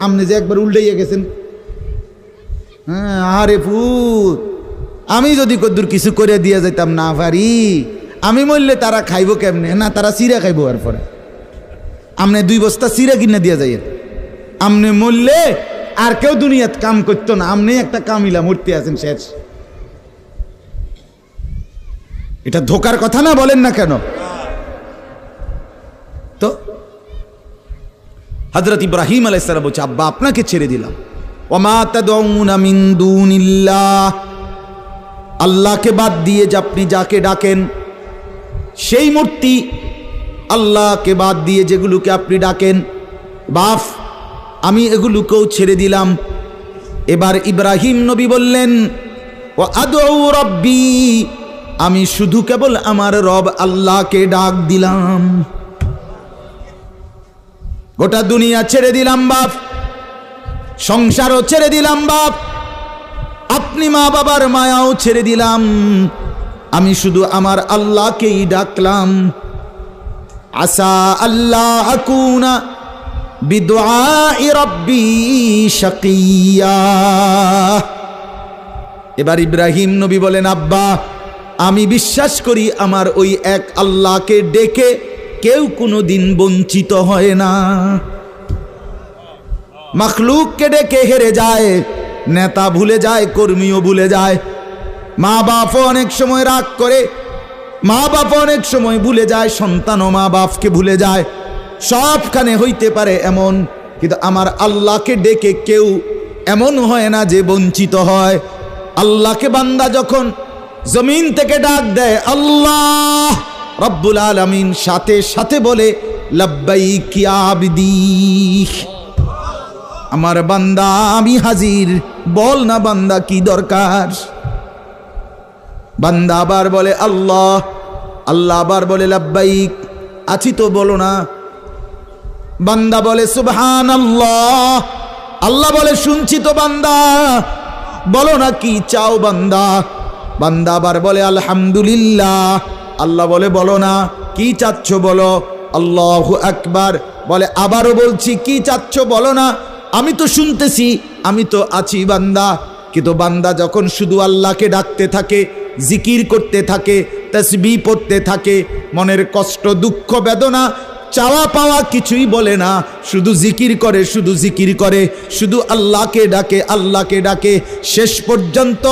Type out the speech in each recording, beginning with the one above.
আপনি যে একবার উল্টাইয়া গেছেন। হ্যাঁ, আরে পুত, আমি যদি কদ্দুর কিছু করে দিয়ে যাইতাম না পারি, আমি মরলে তারা খাইব কেমনে? না, তারা চিরা খাইব। আর পরে আপনি 2 বস্তা চিরা কিনে দিয়ে যাইয়েন। আপনি মরলে আর কেউ দুনিয়াত কাম করতো না, আপনি একটা কামিলা মূর্তি আছেন, শেষ। এটা ধোকার কথা না, বলেন না কেন? তো হযরত ইব্রাহিম আলাইহিস সালাম বলছে, আব্বা আপনাকে ছেড়ে দিলাম। ওমা তাদউনা মিন দুনিল্লাহ, আল্লাহকে বাদ দিয়ে যে আপনি যাকে ডাকেন সেই মূর্তি, আল্লাহকে বাদ দিয়ে যেগুলোকে আপনি ডাকেন, বাপ আমি এগুলোকেও ছেড়ে দিলাম। এবার ইব্রাহিম নবী বললেন, ও আদউ রব্বি, আমি শুধু কেবল আমার রব আল্লাহকে ডাক দিলাম। গোটা দুনিয়া ছেড়ে দিলাম বাপ, সংসারও ছেড়ে দিলাম বাপ, আপনি মা বাবার মায়াও ছেড়ে দিলাম, আমি শুধু আমার আল্লাহকেই ডাকলাম। আসা আল্লাহ আকুনা বিদুআই রাব্বি শাকিয়া। এবার ইব্রাহিম নবী বলেন, আব্বা আমি বিশ্বাস করি আমার ওই এক আল্লাহকে ডেকে কেউ কোনোদিন বঞ্চিত হয় না। মখলুককে ডেকে হেরে যায়, নেতা ভুলে যায়, কর্মীও ভুলে যায়, মা বাপও অনেক সময় রাগ করে, মা বাপ অনেক সময় ভুলে যায়, সন্তানও মা বাপকে ভুলে যায়, সবখানে হইতে পারে এমন, কিন্তু আমার আল্লাহকে ডেকে কেউ এমন হয় না যে বঞ্চিত হয়। আল্লাহকে বান্দা যখন জমিন থেকে ডাক দেয় আল্লাহ রব্বুল আলামিন সাথে সাথে বলে লাব্বাইক ইয়া আবদি, আমার বান্দা আমি হাজির, বল না বান্দা কি দরকার। বান্দা আবার বলে আল্লাহ, আল্লাহ আবার বলে লাব্বাইক, আছি তো বলো না। বান্দা বলে সুবহানাল্লাহ, আল্লাহ বলে শুনছি তো বান্দা, বলো না কি চাও বান্দা। বান্দা আবার বলে আলহামদুলিল্লাহ, আল্লাহ বলে বলো না কি চাচ্ছ বলো। আল্লাহু আকবার বলে আবারও বলছি কি চাচ্ছ বলো না, আমি তো শুনতেছি, আমি তো আছি বান্দা। কিন্তু বান্দা যখন শুধু আল্লাহকে ডাকতে থাকে, জিকির করতে থাকে, তাসবিহ পড়তে থাকে, মনের কষ্ট দুঃখ বেদনা চাওয়া পাওয়া কিছুই বলে না, শুধু জিকির করে, শুধু জিকির করে, শুধু আল্লাহকে ডাকে, আল্লাহকে ডাকে, শেষ পর্যন্ত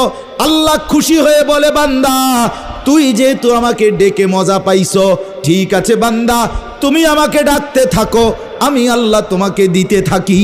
আল্লাহ খুশি হয়ে বলে বান্দা তুই যেহেতু আমাকে ডেকে মজা পাইছো, ঠিক আছে বান্দা তুমি আমাকে ডাকতে থাকো, আমি আল্লাহ তোমাকে দিতে থাকি।